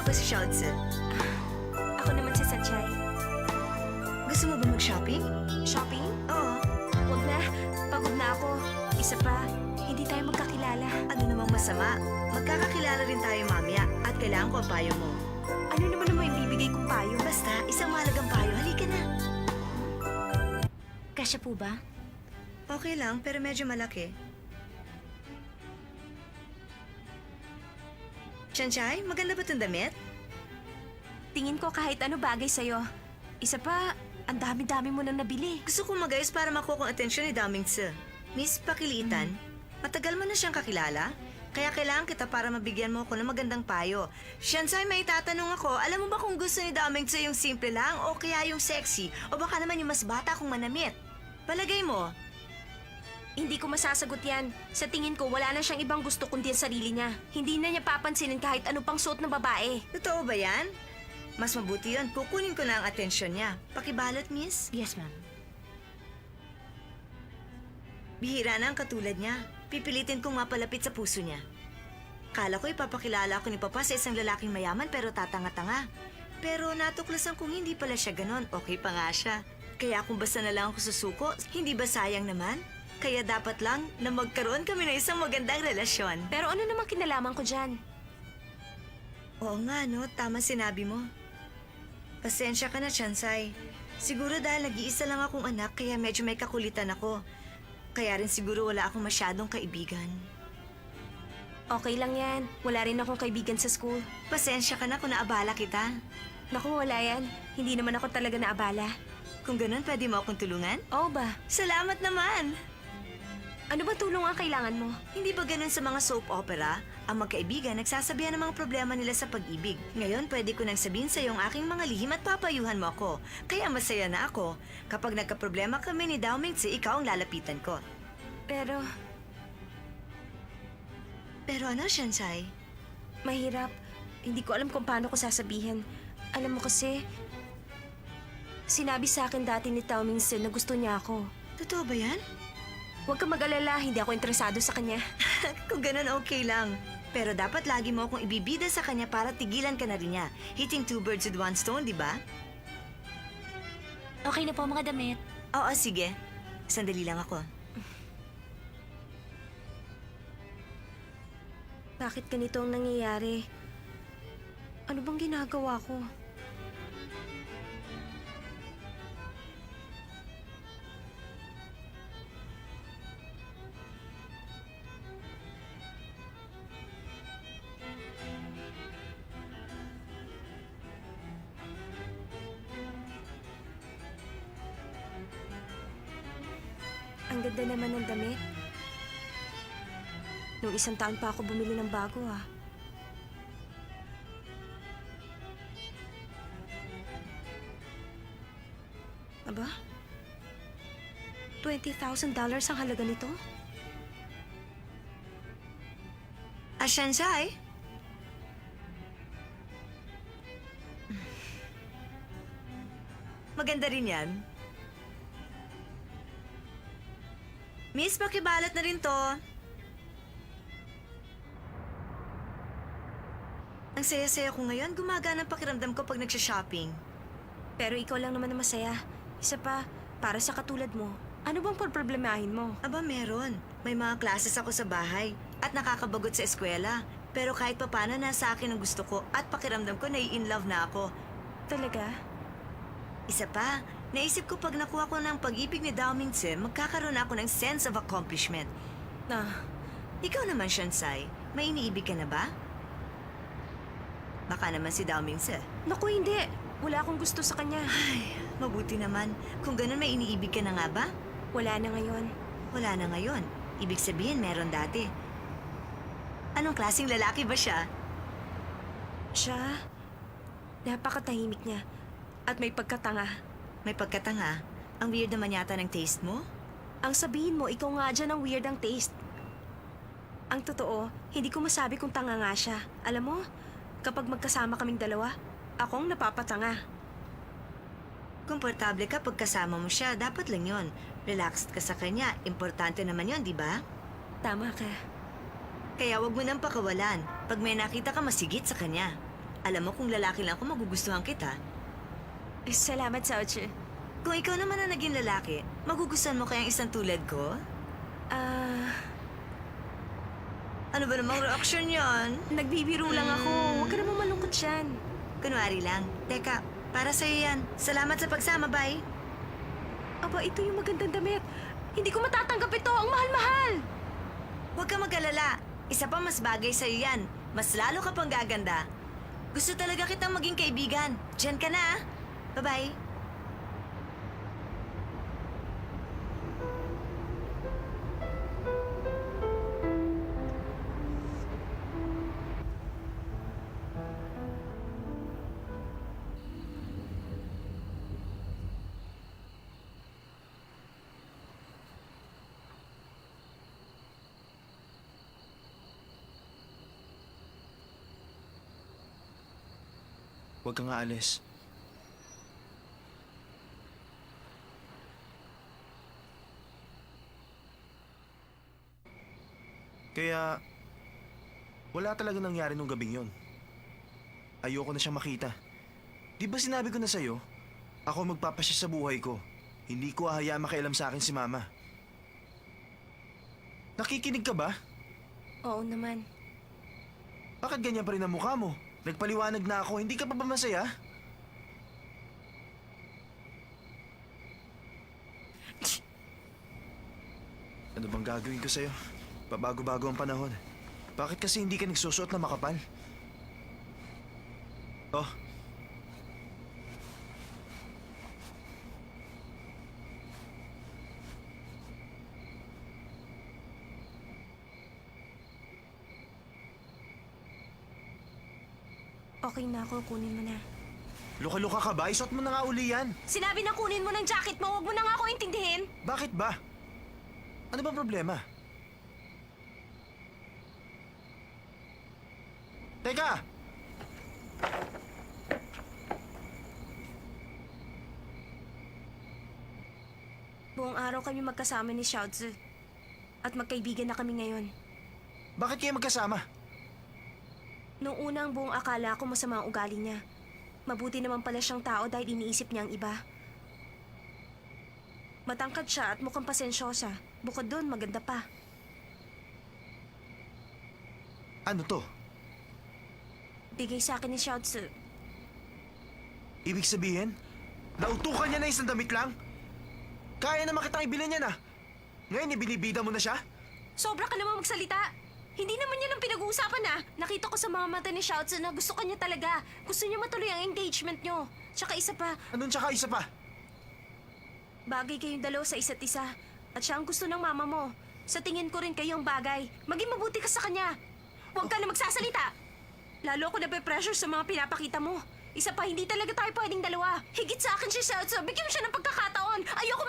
ako si Shotze. Ako naman si Sanchay. Gusto mo ba mag-shopping? Shopping? Oo. Huwag na. Pagod na ako. Isa pa, hindi tayo magkakilala. Ano namang masama? Magkakakilala rin tayo mamaya at kailangan ko ang payo mo. Ano naman naman yung bibigay kong payo? Basta, isang mahalagang payo. Halika na. Kasya po ba? Okay lang, pero medyo malaki. Chanchay, maganda ba itong damit? Tingin ko kahit ano bagay sa'yo. Isa pa, ang dami-dami mo nang nabili. Gusto kong mag-ayos para makuha kong atensyon ni Daming Tse. Miss Pakilitan, matagal mo na siyang kakilala? Kaya kailangan kita para mabigyan mo ako ng magandang payo. Chanchay, may tatanong ako, alam mo ba kung gusto ni Daming Tse yung simple lang o kaya yung sexy? O baka naman yung mas bata kung manamit? Palagay mo? Hindi ko masasagot yan. Sa tingin ko, wala na siyang ibang gusto kundi ang sarili niya. Hindi na niya papansinin kahit ano pang suot ng babae. Totoo ba yan? Mas mabuti yun. Kukunin ko na ang atensyon niya. Pakibalot, miss. Yes, ma'am. Bihira na ang katulad niya. Pipilitin kong mapalapit sa puso niya. Kala ko ipapakilala ako ni Papa sa isang lalaking mayaman pero tatanga-tanga. Pero natuklasan kong hindi pala siya ganon. Okay pa nga siya. Kaya kung basta na lang ako susuko, hindi ba sayang naman? Kaya dapat lang na magkaroon kami ng isang magandang relasyon. Pero ano namang kinalaman ko dyan? Oo nga, no? Tama sinabi mo. Pasensya ka na, Chansay. Siguro dahil nag-iisa lang akong anak, kaya medyo may kakulitan ako. Kaya rin siguro wala akong masyadong kaibigan. Okay lang yan. Wala rin akong kaibigan sa school. Pasensya ka na kung naabala kita. Naku, wala yan. Hindi naman ako talaga naabala. Kung ganun, pwede mo akong tulungan? Oo ba? Salamat naman! Ano ba tulong ang kailangan mo? Hindi ba ganun sa mga soap opera? Ang magkaibigan nagsasabihan ng mga problema nila sa pag-ibig. Ngayon, pwede ko nang sabihin sa iyo ang aking mga lihim at papayuhan mo ako. Kaya masaya na ako. Kapag nagkaproblema kami ni Dao Mingtse, ikaw ang lalapitan ko. Pero, Pero ano, Shansai? mahirap. Hindi ko alam kung paano ko sasabihin. Alam mo kasi, sinabi sa akin dati ni Tao Mingse na gusto niya ako. Totoo ba yan? Huwag kang mag-alala, hindi ako interesado sa kanya. Kung ganun, okay lang. Pero dapat lagi mo akong ibibida sa kanya para tigilan ka na rin niya. Hitting two birds with one stone, di ba? Okay na po mga damit. Oo, sige. Sandali lang ako. Bakit ganito ang nangyayari? Ano bang ginagawa ko? Ang ganda naman ng damit. Nung isang taon pa ako bumili ng bago ah. Aba? $20,000 ang halaga nito? Shansai? Maganda rin yan. Miss, pakibalot na rin to. Ang saya-saya ko ngayon. Gumagana ang pakiramdam ko pag nagsha-shopping. Pero ikaw lang naman na masaya. Isa pa, para sa katulad mo, ano bang problemahin mo? Aba, meron. May mga classes ako sa bahay at nakakabagot sa eskwela. Pero kahit papano, nasa akin ang gusto ko at pakiramdam ko nai-in love na ako. Talaga? Isa pa, naisip ko pag nakuha ko ng pag-ibig ni Dao Mingtse, magkakaroon ako ng sense of accomplishment. Ikaw naman, Shansai, may iniibig ka na ba? Baka naman si Dao Mingtse. Naku, hindi. Wala akong gusto sa kanya. Ay, mabuti naman. Kung ganun, may iniibig ka na nga ba? Wala na ngayon. Wala na ngayon. Ibig sabihin, meron dati. Anong klaseng lalaki ba siya? Siya, napakatahimik niya. At may pagkatanga. May pagkatanga. Ang weird naman yata ng taste mo. Ang sabihin mo, ikaw nga dyan ang weird ang taste. Ang totoo, hindi ko masabi kung tanga nga siya. Alam mo, kapag magkasama kaming dalawa, akong napapatanga. Komportable ka pag kasama mo siya. Dapat lang yon. Relaxed ka sa kanya. Importante naman yon, di ba? Tama ka. Kaya wag mo nang pakawalan. Pag may nakita ka, masigit sa kanya. Alam mo, kung lalaki lang ako, magugustuhan kita. Salamat, Sauchi. Kung ikaw naman ang naging lalaki, magugustuhan mo kaya ang isang tulad ko? Ano ba namang reaction yan? Nagbibiro lang ako. Huwag ka naman malungkot dyan. Kunwari lang. Teka, para sa'yo yan. Salamat sa pagsama, bye. Aba, ito yung magandang damit. Hindi ko matatanggap ito. Ang mahal-mahal. Huwag ka mag-alala. Isa pa mas bagay sa'yo yan. Mas lalo ka pang gaganda. Gusto talaga kitang maging kaibigan. Diyan ka na, ah. Bye-bye. Huwag kang aalis. Kaya, wala talaga nangyari nung gabing yon. Ayoko na siyang makita. Di ba sinabi ko na sa'yo, ako magpapasya sa buhay ko. Hindi ko hahayaan makialam sa akin si Mama. Nakikinig ka ba? Oo naman. Bakit ganyan pa rin ang mukha mo? Nagpaliwanag na ako, hindi ka pa ba masaya? Ano bang gagawin ko sa'yo? Pabago-bago ang panahon. Bakit kasi hindi ka nagsusuot na makapal? Oh. Okay na ako. Kunin mo na. Luka-luka ka ba? Isuot mo na nga uli yan. Sinabi na kunin mo ng jacket mo. Huwag mo na nga ako intindihin. Bakit ba? Ano bang problema? Teka! Buong araw kami magkasama ni Xiaozi. At magkaibigan na kami ngayon. Bakit kayo magkasama? Noong unang buong akala ko masama ang ugali niya. Mabuti naman pala siyang tao dahil iniisip niya ang iba. Matangkad siya at mukhang pasensyosa. Bukod doon, maganda pa. Ano to? Bigay sa akin ni Xiaozi. Ibig sabihin, nautukan niya na isang damit lang? Kaya naman kitang ibilin niya na. Ngayon, ibinibida mo na siya? Sobra ka naman magsalita. Hindi naman yan ang pinag-uusapan ah. Nakita ko sa mga mata ni Xiaozi na gusto ka niya talaga. Gusto niya matuloy ang engagement niyo. Tsaka isa pa, Anong tsaka isa pa? bagay kayong dalawa sa isa't isa. At siya ang gusto ng mama mo. Sa tingin ko rin kayo ang bagay. Maging mabuti ka sa kanya. Huwag ka na magsasalita. Lalo ako nape-pressure sa mga pinapakita mo. Isa pa, hindi talaga tayo pwedeng dalawa. Higit sa akin si Xiaozi. Bigyan mo siya ng pagkakataon. Ayoko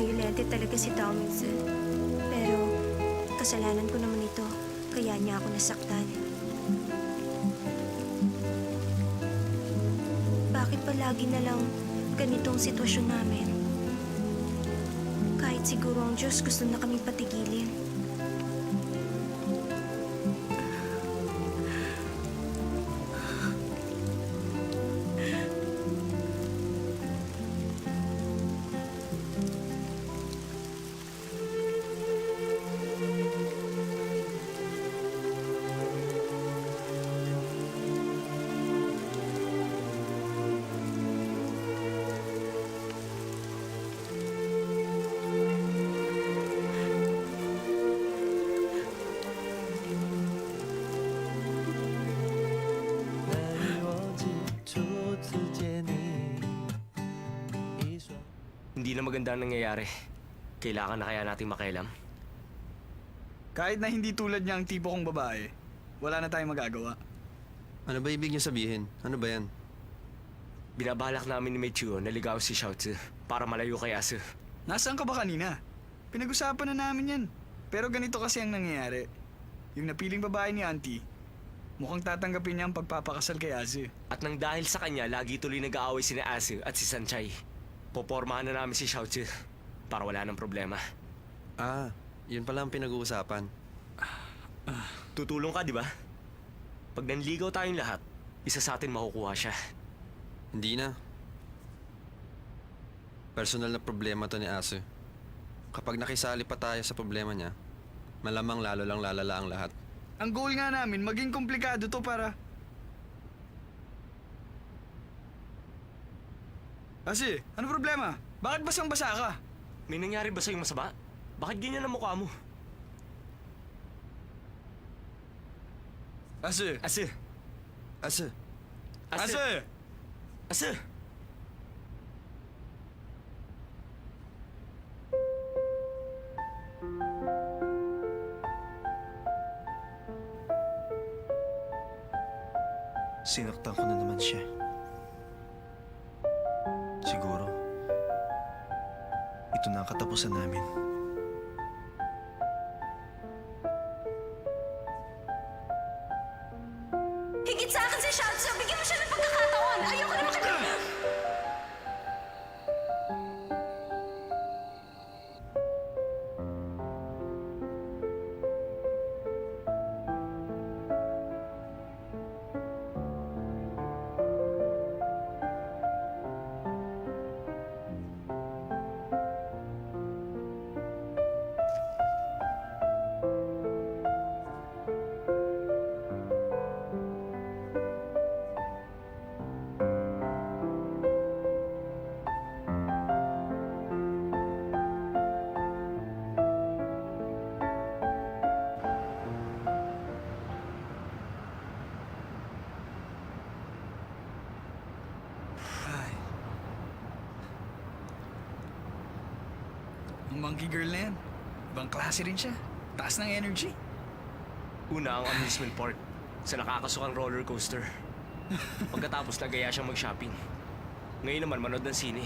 Violente talaga si Thomas. Pero kasalanan ko naman ito. Kaya niya ako nasaktan. Bakit palagi na lang ganitong sitwasyon namin? Kahit siguro ang Diyos gusto na kaming patigilin. Hindi na maganda ang nangyayari. Kailangan na kaya natin makialam? Kahit na hindi tulad niya ang tipo kong babae, wala na tayong magagawa. Ano ba ibig niya sabihin? Ano ba yan? Binabalak namin ni Meichiyo na ligaw si Xiaozi para malayo kay Asu. Nasaan ka ba kanina? Pinag-usapan na namin yan. Pero ganito kasi ang nangyayari. Yung napiling babae ni Auntie, mukhang tatanggapin niya ang pagpapakasal kay Azu. At nang dahil sa kanya, lagi tuloy nag-aaway si Asu at si Sanchay. Popormahan na namin si Xiaozi para wala ng problema. Ah, yun pala ang pinag-uusapan. Tutulong ka, di ba? Pag nanligaw tayong lahat, isa sa atin makukuha siya. Hindi na. Personal na problema to ni Asu. Kapag nakisali pa tayo sa problema niya, malamang lalo lang lalala ang lahat. Ang goal nga namin, maging komplikado to para... Asi, ano problema? Bakit basang-basa ka? May nangyari ba sa'yong masama? Bakit ganyan ang mukha mo? Asi! Asu! Asu, Asu! Asi! Asu! Sinaktan ko na naman siya. Siguro, ito na ang katapusan namin. Higit sa akin si Xiaozi! Bigyan mo siya ng pagkakataon! Ayoko na makita... Ay. Ang monkey girl na yan. Ibang klase rin siya. Taas ng energy. Una ang amusement park sa nakakasukang roller coaster. Pagkatapos nagaya siyang mag-shopping. Ngayon naman manood ng sine.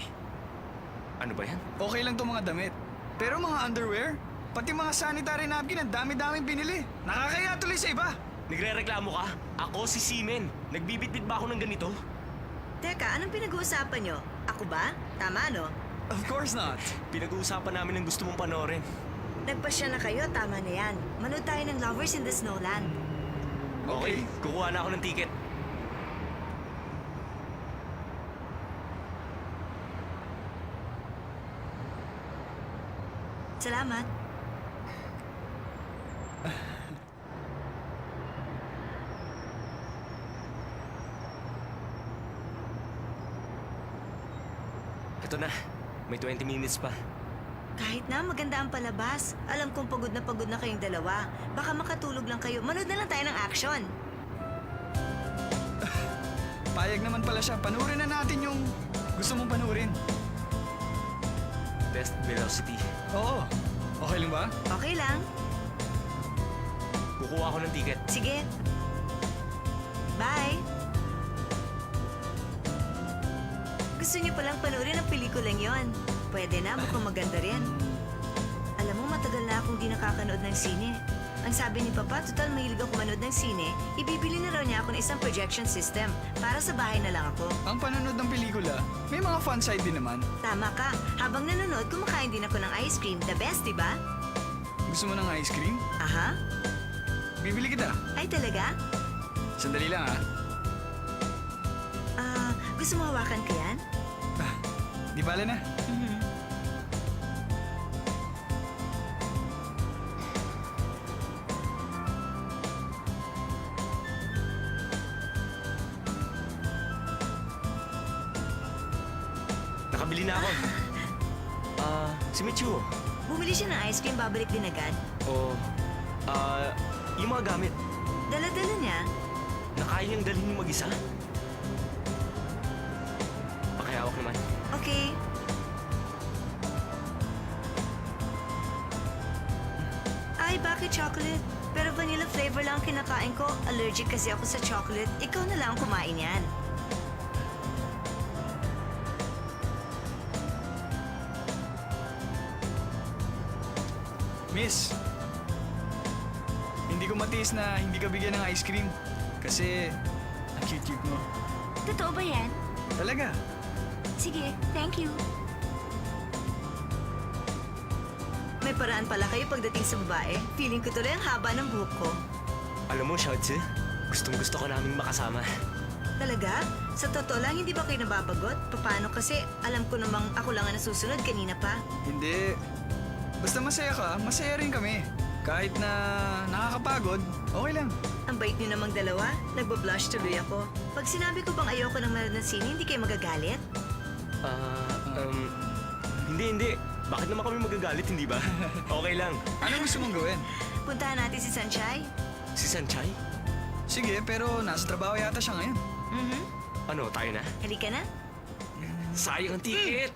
Ano ba yan? Okay lang to mga damit. Pero mga underwear, pati mga sanitary napkin, ang dami-daming binili. Nakakaya tuloy sa iba. Nagre-reklamo ka? Ako si Simen. Nagbibitbit ba ako ng ganito? Teka, anong pinag-uusapan nyo? Ako ba? Tama, no? Of course not. Pinag-uusapan namin ang gusto mong panoorin. Nagpasya na kayo, tama na yan. Manood tayo ng Lovers in the Snowland. Okay, kukuha na ako ng ticket. Salamat. Ito na, may 20 minutes pa. Kahit na maganda ang palabas, alam kong pagod na kayong dalawa. Baka makatulog lang kayo. Manood na lang tayo ng action. Payag naman pala siya. Panurin na natin yung gusto mong panurin. Best velocity. Oo. Okay lang ba? Okay lang. Kukuha ako ng ticket. Sige. Bye. Gusto niyo palang panoorin ang pelikulang yon. Pwede na, mukhang maganda rin. Alam mo, matagal na akong di nakakanood ng sine. Ang sabi ni Papa, total mahilig ako manood ng sine, ibibili na raw niya ako ng isang projection system para sa bahay na lang ako. Ang panonood ng pelikula, may mga fun side din naman. Tama ka. Habang nanonood, kumakain din ako ng ice cream. The best, di ba? Gusto mo ng ice cream? Aha. Bibili kita. Ay, talaga? Sandali lang ha. Gusto mo hawakan ko yan? Di bala na. Nakabili na ako. Si Michu. Bumili siya ng ice cream, babalik din agad. O, yung mga gamit. Dala-dala niya. Na kaya niyang dalhin yung mag-isa? Pakihawak naman. Okay. chocolate. Pero vanilla flavor lang ang kinakain ko. Allergic kasi ako sa chocolate. Ikaw na lang ang kumain yan. Miss, hindi ko matiis na hindi ka bigyan ng ice cream. Kasi, ang cute-cute mo. Totoo ba yan? Talaga? Sige, thank you. May paraan pala kayo pagdating sa babae. Feeling ko tuloy ang haba ng buhok ko. Alam mo, Shotzi, gustong-gusto ko naming makasama. Talaga? Sa totoo lang, hindi ba kayo nababagot? Paano kasi alam ko namang ako lang ang nasusunod kanina pa. Hindi. Basta masaya ka, masaya rin kami. Kahit na nakakapagod, okay lang. Ang bait niyo namang dalawa, nagbo-blush tuloy ako. Pag sinabi ko bang ayoko ng manood ng sine, hindi kayo magagalit? Hindi. Bakit naman kami magagalit, hindi ba? Okay lang. Ano gusto mong gawin? Puntahan natin si Sanchay? Si Sanchay? Sige, pero nasa trabaho yata siya ngayon. Mhm. Ano, tayo na? Halika na. Sayang ang ticket!